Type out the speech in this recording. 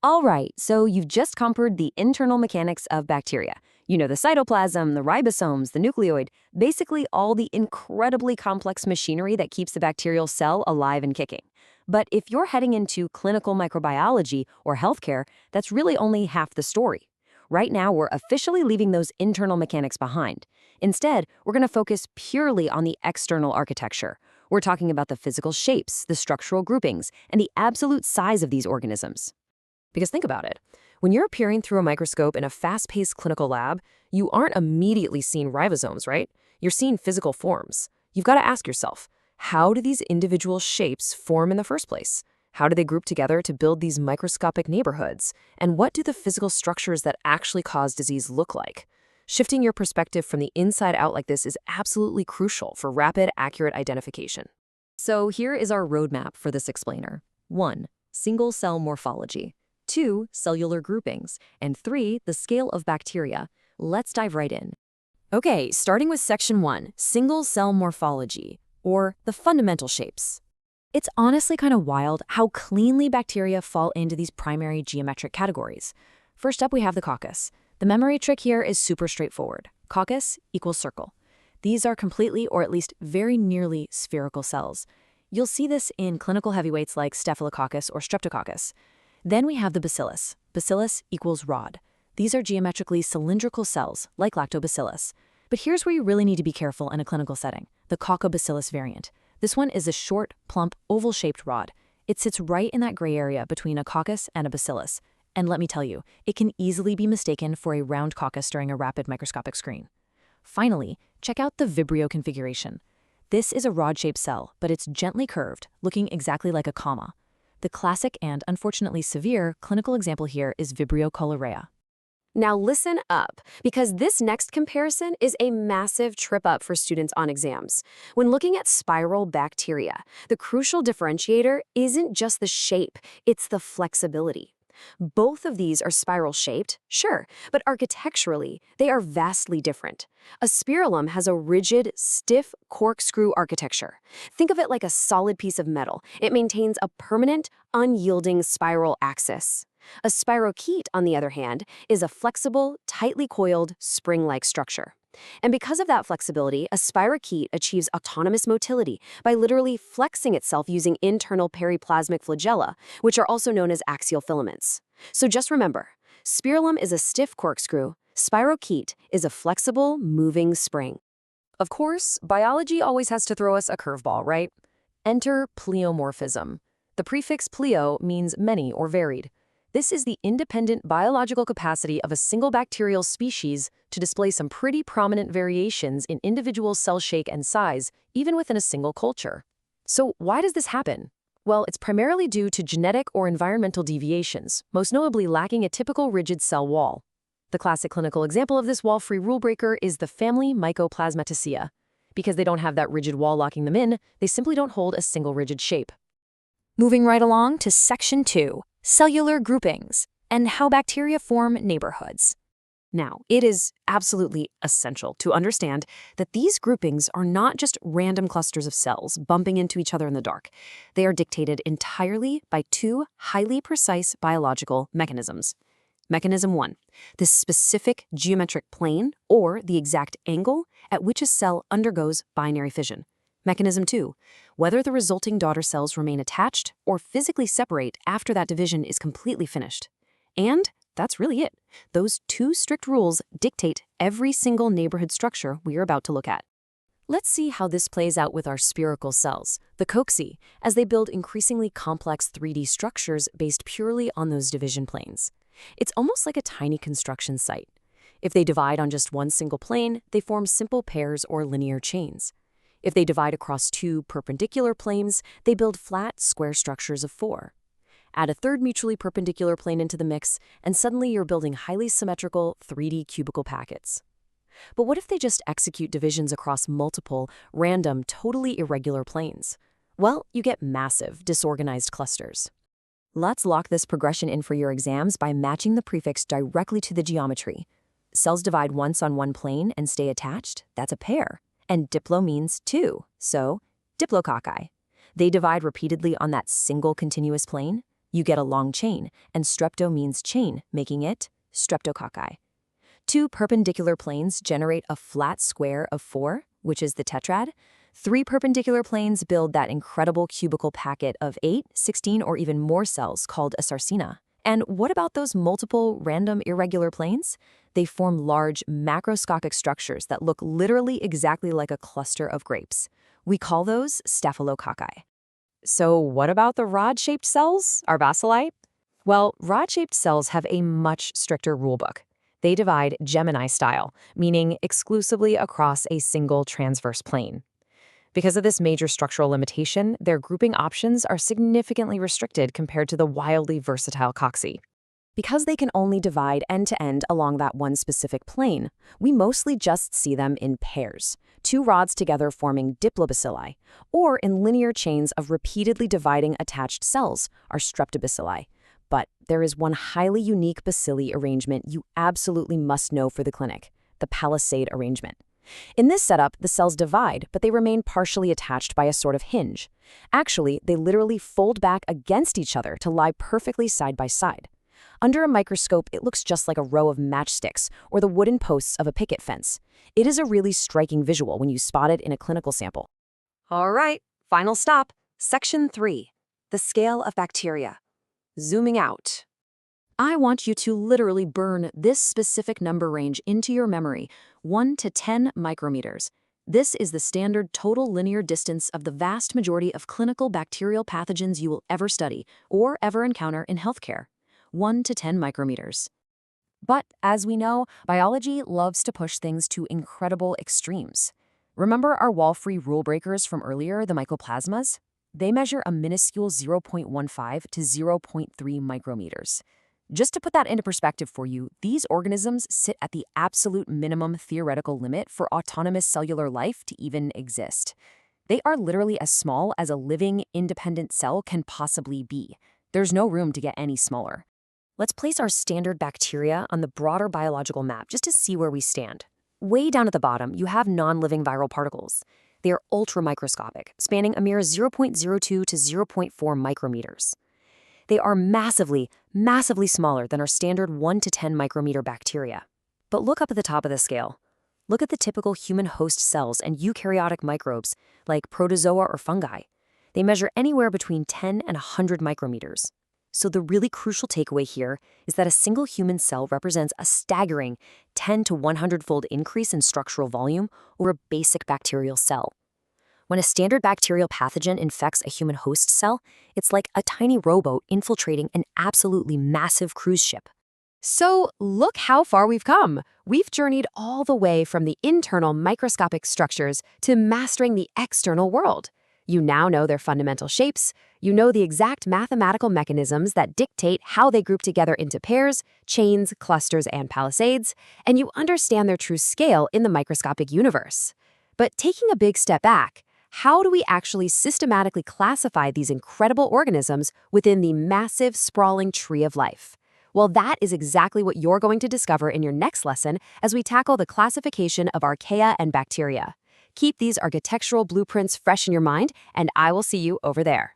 All right, so you've just conquered the internal mechanics of bacteria. You know the cytoplasm, the ribosomes, the nucleoid, basically all the incredibly complex machinery that keeps the bacterial cell alive and kicking. But if you're heading into clinical microbiology or healthcare, that's really only half the story. Right now, we're officially leaving those internal mechanics behind. Instead, we're going to focus purely on the external architecture. We're talking about the physical shapes, the structural groupings, and the absolute size of these organisms. Because think about it. When you're peering through a microscope in a fast-paced clinical lab, you aren't immediately seeing ribosomes, right? You're seeing physical forms. You've got to ask yourself, how do these individual shapes form in the first place? How do they group together to build these microscopic neighborhoods? And what do the physical structures that actually cause disease look like? Shifting your perspective from the inside out like this is absolutely crucial for rapid, accurate identification. So here is our roadmap for this explainer. 1. Single-cell morphology. 2. Cellular groupings. And 3. The scale of bacteria. Let's dive right in. Okay, starting with section 1, single-cell morphology, or the fundamental shapes. It's honestly kind of wild how cleanly bacteria fall into these primary geometric categories. First up, we have the coccus. The memory trick here is super straightforward. Coccus equals circle. These are completely, or at least very nearly, spherical cells. You'll see this in clinical heavyweights like Staphylococcus or Streptococcus. Then we have the bacillus. Bacillus equals rod. These are geometrically cylindrical cells, like lactobacillus. But here's where you really need to be careful in a clinical setting, the Coccobacillus variant. This one is a short, plump, oval-shaped rod. It sits right in that gray area between a coccus and a bacillus. And let me tell you, it can easily be mistaken for a round coccus during a rapid microscopic screen. Finally, check out the Vibrio configuration. This is a rod-shaped cell, but it's gently curved, looking exactly like a comma. The classic and, unfortunately severe, clinical example here is Vibrio cholerae. Now listen up, because this next comparison is a massive trip up for students on exams. When looking at spiral bacteria, the crucial differentiator isn't just the shape, it's the flexibility. Both of these are spiral-shaped, sure, but architecturally, they are vastly different. A spirillum has a rigid, stiff corkscrew architecture. Think of it like a solid piece of metal. It maintains a permanent, unyielding spiral axis. A spirochete, on the other hand, is a flexible, tightly coiled, spring-like structure. And because of that flexibility, a spirochete achieves autonomous motility by literally flexing itself using internal periplasmic flagella, which are also known as axial filaments. So just remember, spirillum is a stiff corkscrew, spirochete is a flexible, moving spring. Of course, biology always has to throw us a curveball, right? Enter pleomorphism. The prefix pleo means many or varied. This is the independent biological capacity of a single bacterial species to display some pretty prominent variations in individual cell shape and size, even within a single culture. So why does this happen? Well, it's primarily due to genetic or environmental deviations, most notably lacking a typical rigid cell wall. The classic clinical example of this wall-free rule breaker is the family Mycoplasma. Because they don't have that rigid wall locking them in, they simply don't hold a single rigid shape. Moving right along to section 2. Cellular groupings, and how bacteria form neighborhoods. Now, it is absolutely essential to understand that these groupings are not just random clusters of cells bumping into each other in the dark. They are dictated entirely by two highly precise biological mechanisms. Mechanism 1, the specific geometric plane or the exact angle at which a cell undergoes binary fission. Mechanism 2, whether the resulting daughter cells remain attached or physically separate after that division is completely finished. And that's really it. Those two strict rules dictate every single neighborhood structure we are about to look at. Let's see how this plays out with our spherical cells, the Cocci, as they build increasingly complex 3D structures based purely on those division planes. It's almost like a tiny construction site. If they divide on just one single plane, they form simple pairs or linear chains. If they divide across two perpendicular planes, they build flat, square structures of 4. Add a third mutually perpendicular plane into the mix, and suddenly you're building highly symmetrical 3D cubical packets. But what if they just execute divisions across multiple, random, totally irregular planes? Well, you get massive, disorganized clusters. Let's lock this progression in for your exams by matching the prefix directly to the geometry. Cells divide once on one plane and stay attached, that's a pair. And diplo means two, so Diplococci. They divide repeatedly on that single continuous plane, You get a long chain, and strepto means chain, making it streptococci. Two perpendicular planes generate a flat square of 4, which is the tetrad. 3 perpendicular planes build that incredible cubical packet of 8, 16, or even more cells called a sarcina. And what about those multiple random irregular planes? They form large macroscopic structures that look literally exactly like a cluster of grapes. We call those Staphylococci. So what about the rod-shaped cells, our bacilli? Well, rod-shaped cells have a much stricter rulebook. They divide Gemini style, meaning exclusively across a single transverse plane. Because of this major structural limitation, their grouping options are significantly restricted compared to the wildly versatile Cocci. Because they can only divide end-to-end along that one specific plane, we mostly just see them in pairs, 2 rods together forming Diplobacilli, or in linear chains of repeatedly dividing attached cells, our streptobacilli. But there is one highly unique bacilli arrangement you absolutely must know for the clinic, the Palisade arrangement. In this setup, the cells divide, but they remain partially attached by a sort of hinge. Actually, they literally fold back against each other to lie perfectly side by side. Under a microscope, it looks just like a row of matchsticks or the wooden posts of a picket fence. It is a really striking visual when you spot it in a clinical sample. All right, final stop, section 3, the scale of bacteria. Zooming out. I want you to literally burn this specific number range into your memory, 1 to 10 micrometers. This is the standard total linear distance of the vast majority of clinical bacterial pathogens you will ever study or ever encounter in healthcare. 1 to 10 micrometers. But as we know, biology loves to push things to incredible extremes. Remember our wall-free rule breakers from earlier, the Mycoplasmas? They measure a minuscule 0.15 to 0.3 micrometers. Just to put that into perspective for you, these organisms sit at the absolute minimum theoretical limit for autonomous cellular life to even exist. They are literally as small as a living, independent cell can possibly be. There's no room to get any smaller. Let's place our standard bacteria on the broader biological map just to see where we stand. Way down at the bottom, you have non-living viral particles. They are ultramicroscopic, spanning a mere 0.02 to 0.4 micrometers. They are massively, massively smaller than our standard 1 to 10 micrometer bacteria. But look up at the top of the scale. Look at the typical human host cells and eukaryotic microbes, like protozoa or fungi. They measure anywhere between 10 and 100 micrometers. So the really crucial takeaway here is that a single human cell represents a staggering 10 to 100-fold increase in structural volume over a basic bacterial cell. When a standard bacterial pathogen infects a human host cell, it's like a tiny rowboat infiltrating an absolutely massive cruise ship. So look how far we've come. We've journeyed all the way from the internal microscopic structures to mastering the external world. You now know their fundamental shapes, you know the exact mathematical mechanisms that dictate how they group together into pairs, chains, clusters, and palisades, and you understand their true scale in the microscopic universe. But taking a big step back, how do we actually systematically classify these incredible organisms within the massive, sprawling tree of life? Well, that is exactly what you're going to discover in your next lesson as we tackle the classification of archaea and bacteria. Keep these architectural blueprints fresh in your mind, and I will see you over there.